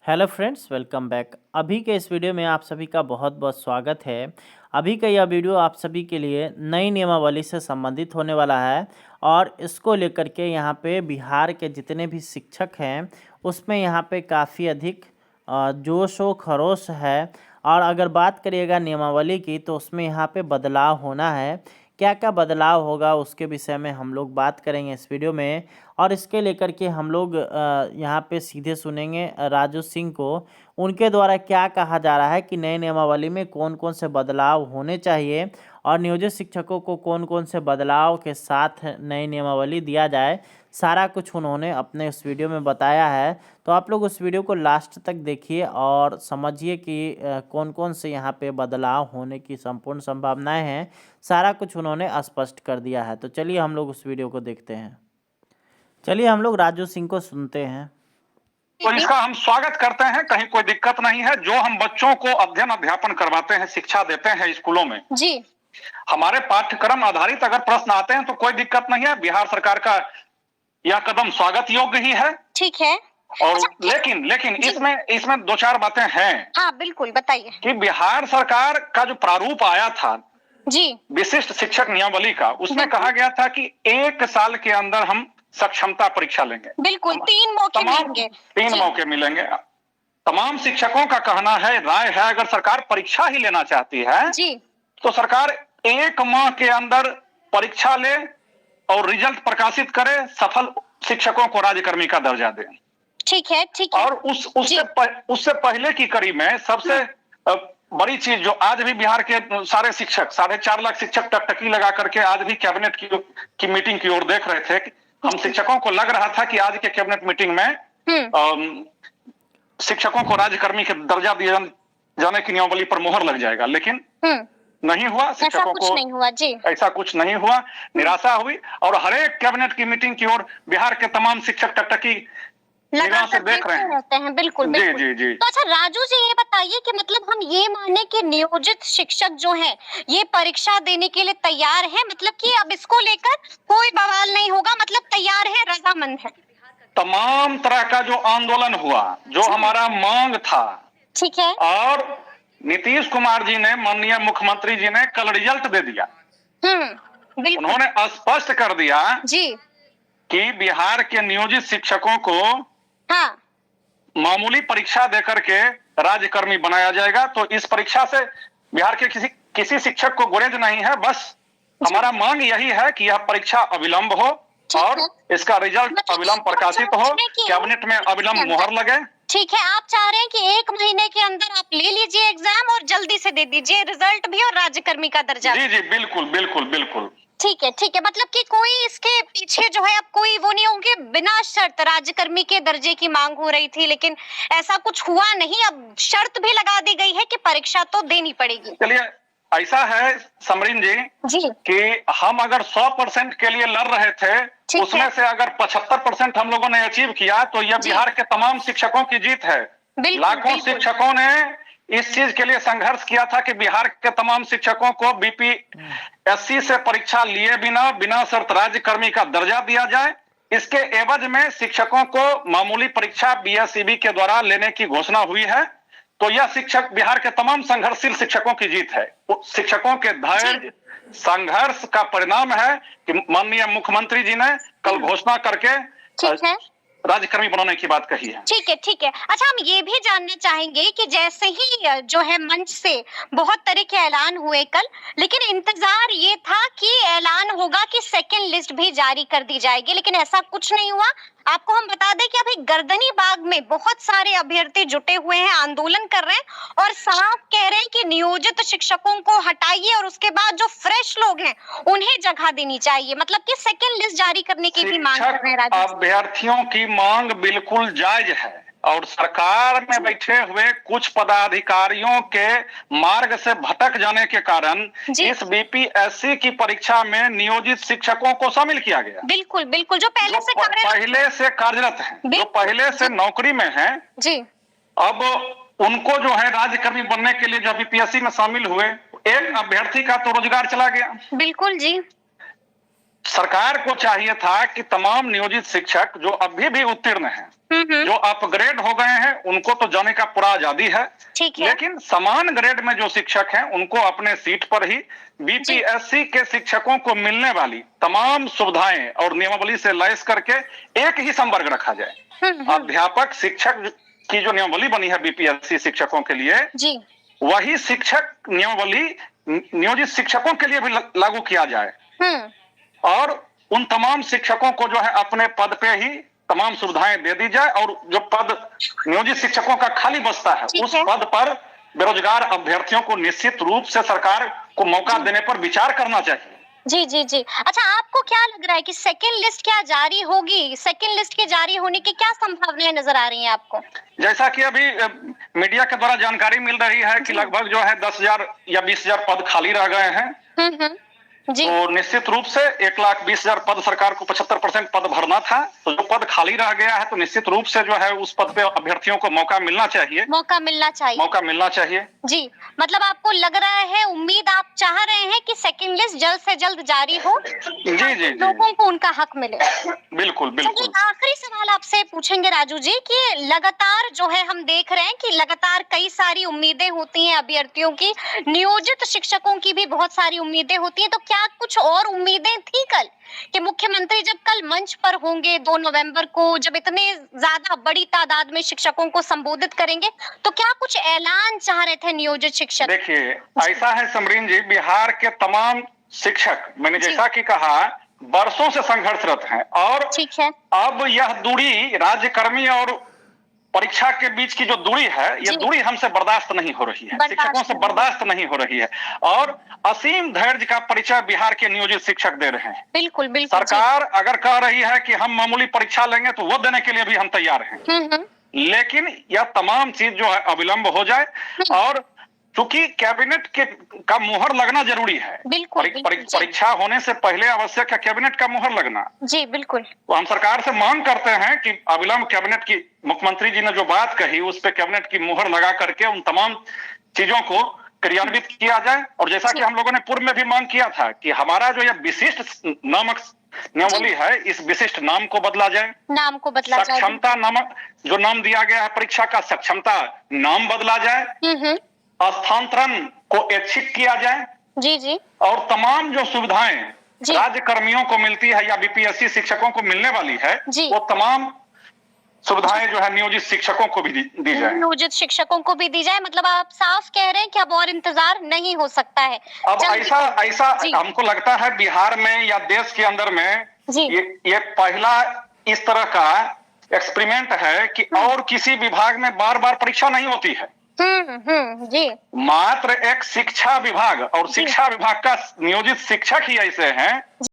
Hello friends, welcome back. अभी के इस वीडियो में आप सभी का बहुत बहुत स्वागत है। अभी का यह वीडियो आप सभी के लिए नई नियमावली से संबंधित होने वाला है और इसको लेकर के यहाँ पे बिहार के जितने भी शिक्षक हैं उसमें यहाँ पे काफ़ी अधिक जोश व खरोश है। और अगर बात करिएगा नियमावली की तो उसमें यहाँ पे बदलाव होना है। क्या क्या बदलाव होगा उसके विषय में हम लोग बात करेंगे इस वीडियो में। और इसके लेकर के हम लोग यहाँ पे सीधे सुनेंगे राजू सिंह को, उनके द्वारा क्या कहा जा रहा है कि नए नियमावली में कौन कौन से बदलाव होने चाहिए और नियोजित शिक्षकों को कौन कौन से बदलाव के साथ नई नियमावली दिया जाए। सारा कुछ उन्होंने अपने उस वीडियो में बताया है। तो आप लोग उस वीडियो को लास्ट तक देखिए और समझिए कि कौन कौन से यहाँ पे बदलाव होने की संपूर्ण संभावनाएं हैं। सारा कुछ उन्होंने स्पष्ट कर दिया है। तो चलिए हम लोग उस वीडियो को देखते हैं। चलिए हम लोग राजू सिंह को सुनते हैं। तो इसका हम स्वागत करते हैं, कहीं कोई दिक्कत नहीं है। जो हम बच्चों को अध्ययन अध्यापन करवाते हैं, शिक्षा देते हैं स्कूलों में जी, हमारे पाठ्यक्रम आधारित अगर प्रश्न आते हैं तो कोई दिक्कत नहीं है। बिहार सरकार का यह कदम स्वागत योग्य ही है। ठीक है। और अच्छा, लेकिन इसमें दो चार बातें हैं। हाँ बिल्कुल, बताइए। कि बिहार सरकार का जो प्रारूप आया था जी, विशिष्ट शिक्षक नियमावली का, उसमें कहा गया था कि 1 साल के अंदर हम सक्षमता परीक्षा लेंगे। बिल्कुल 3 मौके मिलेंगे। 3 मौके मिलेंगे। तमाम शिक्षकों का कहना है, राय है, अगर सरकार परीक्षा ही लेना चाहती है जी, तो सरकार 1 माह के अंदर परीक्षा ले और रिजल्ट प्रकाशित करे, सफल शिक्षकों को राज्यकर्मी का दर्जा दे। ठीक है, ठीक है। और उससे पहले की कड़ी में सबसे बड़ी चीज जो आज भी बिहार के सारे शिक्षक, 4.5 लाख शिक्षक टकटकी लगा करके आज भी कैबिनेट की मीटिंग की ओर देख रहे थे। हम शिक्षकों को लग रहा था कि आज के कैबिनेट मीटिंग में शिक्षकों को राज्यकर्मी के दर्जा दिए जाने की नियमावली पर मोहर लग जाएगा, लेकिन नहीं हुआ। शिक्षकों को नहीं हुआ जी। ऐसा कुछ नहीं हुआ। निराशा हुई और हर एक कैबिनेट की मीटिंग की ओर बिहार के तमाम शिक्षक टकटकी निगाह से देख रहे हैं। बिल्कुल बिल्कुल। जी जी। तो अच्छा राजू जी, ये बताइए कि मतलब हम ये माने कि नियोजित शिक्षक जो हैं ये परीक्षा देने के लिए तैयार हैं, मतलब कि अब इसको लेकर कोई बवाल नहीं होगा, मतलब तैयार है, रजामंद है। तमाम तरह का जो आंदोलन हुआ, जो हमारा मांग था, ठीक है, और नीतीश कुमार जी ने, माननीय मुख्यमंत्री जी ने कल रिजल्ट दे दिया। बिल्कुल। उन्होंने स्पष्ट कर दिया जी कि बिहार के नियोजित शिक्षकों को हाँ मामूली परीक्षा देकर के राज्यकर्मी बनाया जाएगा। तो इस परीक्षा से बिहार के किसी शिक्षक को गुरेज नहीं है। बस हमारा मांग यही है कि यह परीक्षा अविलंब हो और इसका रिजल्ट अविलंब प्रकाशित हो, कैबिनेट में अविलंब मोहर लगे। ठीक है, आप चाह रहे हैं कि 1 महीने के अंदर आप ले लीजिए एग्जाम और जल्दी से दे दीजिए रिजल्ट भी और राज्यकर्मी का दर्जा। जी जी, बिल्कुल बिल्कुल बिल्कुल। ठीक है, ठीक है। मतलब कि कोई इसके पीछे जो है अब कोई वो नहीं होंगे, बिना शर्त राज्यकर्मी के दर्जे की मांग हो रही थी लेकिन ऐसा कुछ हुआ नहीं। अब शर्त भी लगा दी गई है कि परीक्षा तो देनी पड़ेगी। चलिए, ऐसा है समरीन जी कि हम अगर 100% के लिए लड़ रहे थे, उसमें से अगर 75% हम लोगों ने अचीव किया तो यह बिहार के तमाम शिक्षकों की जीत है। लाखों शिक्षकों ने इस चीज के लिए संघर्ष किया था कि बिहार के तमाम शिक्षकों को बीपीएससी से परीक्षा लिए बिना शर्त राज्यकर्मी का दर्जा दिया जाए। इसके एवज में शिक्षकों को मामूली परीक्षा बीएसईबी के द्वारा लेने की घोषणा हुई है। तो यह शिक्षक, बिहार के तमाम संघर्षशील शिक्षकों की जीत है। शिक्षकों के धैर्य संघर्ष का परिणाम है कि माननीय मुख्यमंत्री जी ने कल घोषणा करके राज्यकर्मी बनाने की बात कही है। ठीक है, ठीक है। अच्छा, हम ये भी जानना चाहेंगे कि जैसे ही जो है मंच से बहुत तरह के ऐलान हुए कल, लेकिन इंतजार ये था कि ऐलान होगा कि सेकंड लिस्ट भी जारी कर दी जाएगी, लेकिन ऐसा कुछ नहीं हुआ। आपको हम बता दें कि अभी गर्दनी बाग में बहुत सारे अभ्यर्थी जुटे हुए हैं, आंदोलन कर रहे हैं और साफ कह रहे हैं कि नियोजित शिक्षकों को हटाइए और उसके बाद जो फ्रेश लोग हैं उन्हें जगह देनी चाहिए। मतलब कि सेकंड लिस्ट जारी करने की भी मांग कर रहे हैं। अभ्यर्थियों की मांग बिल्कुल जायज है और सरकार में बैठे हुए कुछ पदाधिकारियों के मार्ग से भटक जाने के कारण इस बीपीएससी की परीक्षा में नियोजित शिक्षकों को शामिल किया गया। बिल्कुल बिल्कुल, जो पहले से कार्यरत हैं, जो पहले से नौकरी में हैं जी, अब उनको जो है राज्यकर्मी बनने के लिए जो बीपीएससी में शामिल हुए, एक अभ्यर्थी का तो रोजगार चला गया। बिल्कुल जी। सरकार को चाहिए था कि तमाम नियोजित शिक्षक जो अभी भी उत्तीर्ण हैं, जो अपग्रेड हो गए हैं, उनको तो जाने का पूरा आजादी है, लेकिन समान ग्रेड में जो शिक्षक हैं उनको अपने सीट पर ही बीपीएससी के शिक्षकों को मिलने वाली तमाम सुविधाएं और नियमावली से लैस करके एक ही संवर्ग रखा जाए। अध्यापक शिक्षक की जो नियमावली बनी है बीपीएससी शिक्षकों के लिए, वही शिक्षक नियमावली नियोजित शिक्षकों के लिए भी लागू किया जाए और उन तमाम शिक्षकों को जो है अपने पद पे ही तमाम सुविधाएं दे दी जाए और जो पद नियोजित शिक्षकों का खाली बचता है उस पद पर बेरोजगार अभ्यर्थियों को निश्चित रूप से सरकार को मौका देने पर विचार करना चाहिए। जी जी जी। अच्छा, आपको क्या लग रहा है कि सेकंड लिस्ट क्या जारी होगी? सेकंड लिस्ट के जारी होने की क्या संभावनाएं नजर आ रही हैं आपको? जैसा कि अभी मीडिया के द्वारा जानकारी मिल रही है कि लगभग जो है 10,000 या 20,000 पद खाली रह गए हैं। जी। तो निश्चित रूप से 1,20,000 पद सरकार को 75% पद भरना था, तो जो पद खाली रह गया है तो निश्चित रूप से जो है उस पद पे अभ्यर्थियों को मौका मिलना चाहिए। मौका मिलना चाहिए जी। मतलब आपको लग रहा है, उम्मीद आप चाह रहे हैं कि सेकंड लिस्ट जल्द से जल्द जारी हो, जी, लोगों को उनका हक मिले। बिल्कुल बिल्कुल। आखिरी सवाल आपसे पूछेंगे राजू जी कि लगातार जो है हम देख रहे हैं कि लगातार कई सारी उम्मीदें होती हैं अभ्यर्थियों की, नियोजित शिक्षकों की भी बहुत सारी उम्मीदें होती हैं, तो क्या कुछ और उम्मीदें थी कल कि मुख्यमंत्री जब कल मंच पर होंगे 2 नवंबर को, जब इतने ज्यादा बड़ी तादाद में शिक्षकों को संबोधित करेंगे, तो क्या कुछ ऐलान चाह रहे थे नियोजित शिक्षक? देखिए, ऐसा है समरीन जी, बिहार के तमाम शिक्षक, मैंने जैसा कि कहा, वर्षों से संघर्षरत हैं और ठीक है, अब यह दूरी राज्यकर्मी और परीक्षा के बीच की जो दूरी है, ये दूरी हमसे बर्दाश्त नहीं हो रही है, शिक्षकों से बर्दाश्त नहीं हो रही है और असीम धैर्य का परिचय बिहार के नियोजित शिक्षक दे रहे हैं। बिल्कुल बिल्कुल। सरकार अगर कह रही है कि हम मामूली परीक्षा लेंगे तो वो देने के लिए भी हम तैयार हैं, लेकिन यह तमाम चीज जो है अविलंब हो जाए और चूंकि कैबिनेट का मुहर लगना जरूरी है। बिल्कुल, परीक्षा होने से पहले आवश्यक है कैबिनेट का मुहर लगना। जी बिल्कुल। तो हम सरकार से मांग करते हैं कि अविलंब कैबिनेट की, मुख्यमंत्री जी ने जो बात कही उस पे कैबिनेट की मुहर लगा करके उन तमाम चीजों को क्रियान्वित किया जाए और जैसा कि हम लोगों ने पूर्व में भी मांग किया था कि हमारा जो यह विशिष्ट नामक नियमावली है, इस विशिष्ट नाम को बदला जाए, सक्षमता नामक जो नाम दिया गया है परीक्षा का, सक्षमता नाम बदला जाए, स्थानांतरण को ऐच्छिक किया जाए जी जी, और तमाम जो सुविधाएं राज्य कर्मियों को मिलती है या बीपीएससी शिक्षकों को मिलने वाली है वो तमाम सुविधाएं जो है नियोजित शिक्षकों को भी दी जाए। नियोजित शिक्षकों को भी दी जाए, मतलब आप साफ कह रहे हैं कि अब और इंतजार नहीं हो सकता है। अब ऐसा हमको लगता है बिहार में या देश के अंदर में ये पहला इस तरह का एक्सपेरिमेंट है कि और किसी विभाग में बार बार परीक्षा नहीं होती है। जी। मात्र एक शिक्षा विभाग और शिक्षा विभाग का नियोजित शिक्षक ही ऐसे हैं